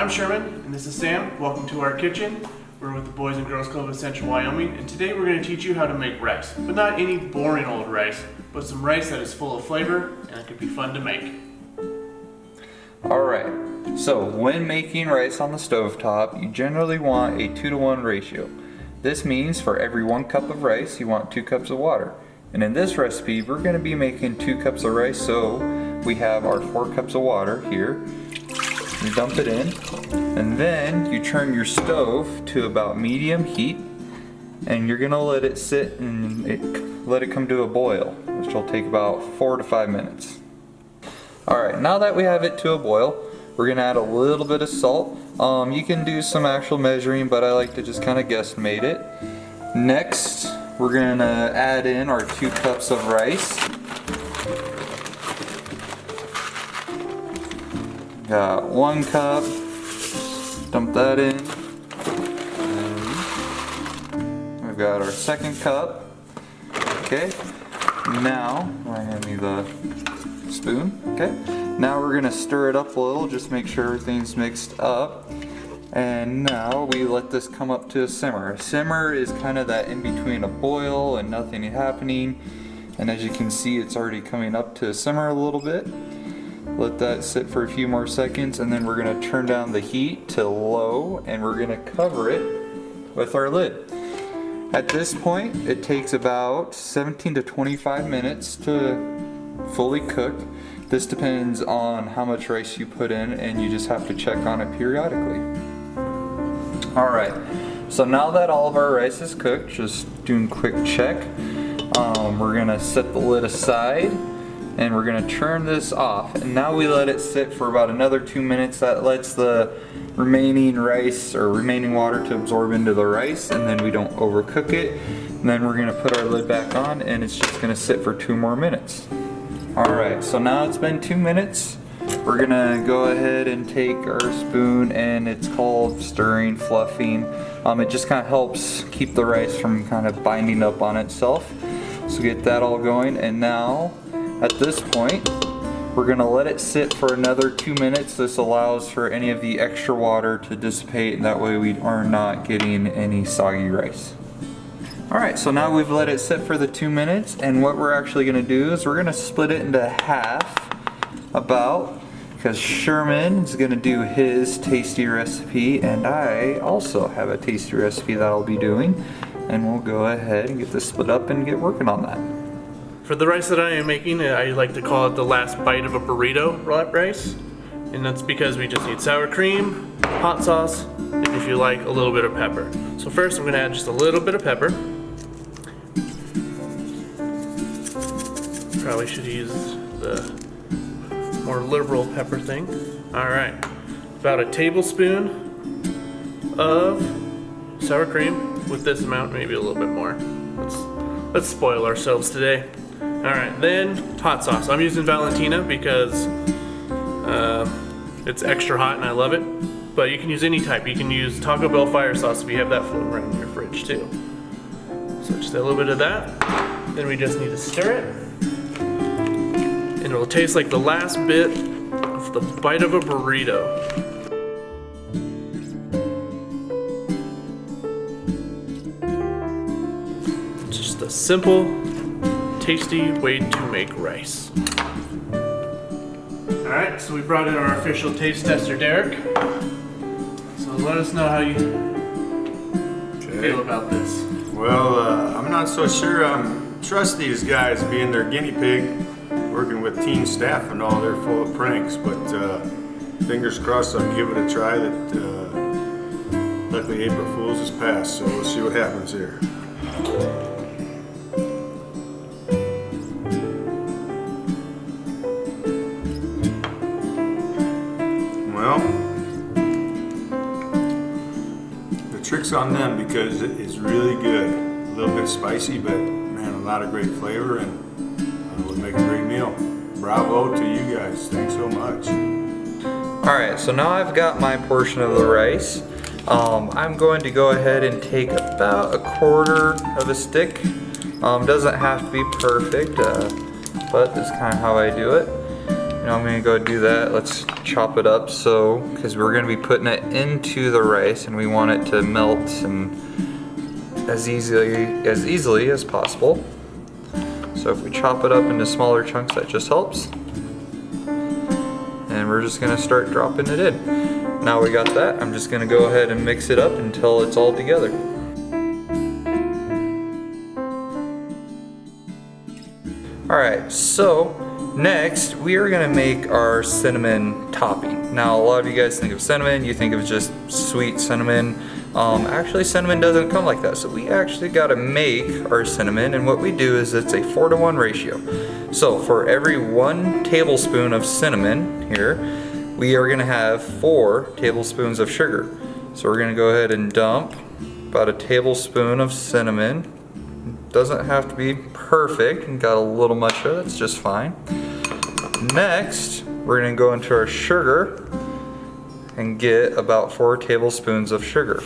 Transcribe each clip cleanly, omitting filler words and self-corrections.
I'm Sherman, and this is Sam. Welcome to our kitchen. We're with the Boys and Girls Club of Central Wyoming, and today we're going to teach you how to make rice. But not any boring old rice, but some rice that is full of flavor, and it could be fun to make. Alright, so when making rice on the stovetop, you generally want a 2-to-1 ratio. This means for every 1 cup of rice, you want 2 cups of water. And in this recipe, we're going to be making 2 cups of rice, so we have our 4 cups of water here. You dump it in, and then you turn your stove to about medium heat, and you're gonna let it sit and let it come to a boil, which will take about 4 to 5 minutes. Alright, now that we have it to a boil, we're gonna add a little bit of salt. You can do some actual measuring, but I like to just kind of guesstimate it. Next, we're gonna add in our 2 cups of rice. Got 1 cup, dump that in, and we've got our 2nd cup. Okay, now, hand me the spoon. Okay, now we're gonna stir it up a little, just make sure everything's mixed up. And now we let this come up to a simmer. A simmer is kind of that in between a boil and nothing happening. And as you can see, it's already coming up to a simmer a little bit. Let that sit for a few more seconds, and then we're going to turn down the heat to low, and we're going to cover it with our lid. At this point, it takes about 17 to 25 minutes to fully cook. This depends on how much rice you put in, and you just have to check on it periodically. Alright, so now that all of our rice is cooked, just doing a quick check, we're going to set the lid aside. And we're going to turn this off, and now we let it sit for about another 2 minutes. That lets the remaining rice or remaining water to absorb into the rice, and then we don't overcook it. And then we're going to put our lid back on, and it's just going to sit for 2 more minutes. Alright, so now it's been 2 minutes. We're going to go ahead and take our spoon, and it's called stirring, fluffing. It just kind of helps keep the rice from kind of binding up on itself. So get that all going, and now at this point, we're going to let it sit for another 2 minutes. This allows for any of the extra water to dissipate, and that way we are not getting any soggy rice. Alright, so now we've let it sit for the 2 minutes, and what we're actually going to do is we're going to split it into half, because Sherman is going to do his tasty recipe, and I also have a tasty recipe that I'll be doing, and we'll go ahead and get this split up and get working on that. For the rice that I am making, I like to call it the last bite of a burrito rice. And that's because we just need sour cream, hot sauce, and if you like, a little bit of pepper. So first I'm going to add just a little bit of pepper. Probably should use the more liberal pepper thing. Alright, about a tablespoon of sour cream with this amount, maybe a little bit more. Let's spoil ourselves today. Alright, then hot sauce. I'm using Valentina because it's extra hot and I love it. But you can use any type. You can use Taco Bell fire sauce if you have that floating around in your fridge too. So just a little bit of that. Then we just need to stir it. And it'll taste like the last bit of the bite of a burrito. Just a simple, tasty way to make rice. Alright, so we brought in our official taste tester, Derek. So let us know how you feel about this. Well, I'm not so sure I trust these guys being their guinea pig, working with teen staff and all. They're full of pranks, but fingers crossed I'll give it a try. That luckily April Fool's is past, so we'll see what happens here. Well, the trick's on them because it is really good. A little bit spicy, but man, a lot of great flavor, and would make a great meal. Bravo to you guys. Thanks so much. Alright, so now I've got my portion of the rice. I'm going to go ahead and take about 1/4 of a stick. Doesn't have to be perfect, but that's kind of how I do it. know, I'm gonna go do that. Let's chop it up because we're gonna be putting it into the rice and we want it to melt and as easily as possible. So if we chop it up into smaller chunks, that just helps. And we're just gonna start dropping it in. Now we got that, I'm just gonna go ahead and mix it up until it's all together. Alright, so next we are gonna make our cinnamon topping. Now a lot of you guys think of cinnamon, you think of just sweet cinnamon. Actually cinnamon doesn't come like that, so we actually gotta make our cinnamon, and what we do is it's a 4-to-1 ratio. So for every 1 tablespoon of cinnamon here, we are gonna have 4 tablespoons of sugar. So we're gonna go ahead and dump about a tablespoon of cinnamon. Doesn't have to be perfect, and got a little much of it, that's just fine. Next, we're gonna go into our sugar and get about 4 tablespoons of sugar.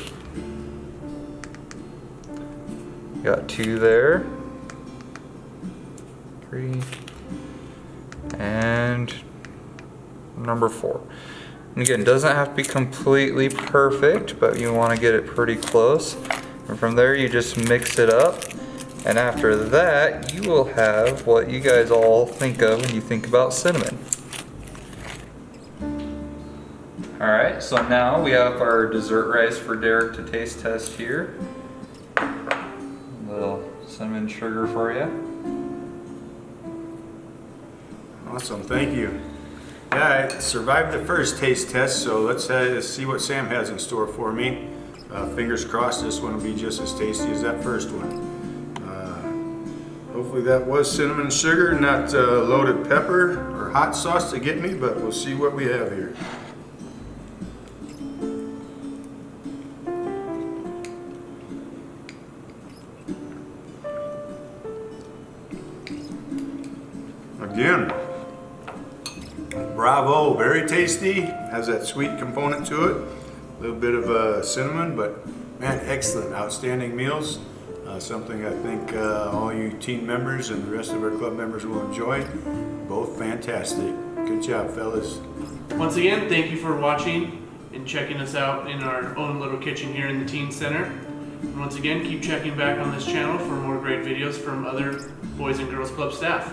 Got 2 there, 3, and number 4. And again, it doesn't have to be completely perfect, but you want to get it pretty close. And from there, you just mix it up. And after that, you will have what you guys all think of when you think about cinnamon. Alright, so now we have our dessert rice for Derek to taste test here. A little cinnamon sugar for you. Awesome, thank you. Yeah, I survived the first taste test, so let's see what Sam has in store for me. Fingers crossed this one will be just as tasty as that first one. Hopefully that was cinnamon sugar, not loaded pepper or hot sauce to get me, but we'll see what we have here. Again, bravo, very tasty, has that sweet component to it, a little bit of cinnamon, but man, excellent, outstanding meals. Something I think all you team members and the rest of our club members will enjoy. Both fantastic. Good job, fellas. Once again, thank you for watching and checking us out in our own little kitchen here in the Teen Center. And once again, keep checking back on this channel for more great videos from other Boys and Girls Club staff.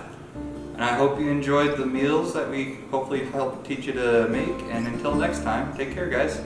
And I hope you enjoyed the meals that we hopefully helped teach you to make. And until next time, take care, guys.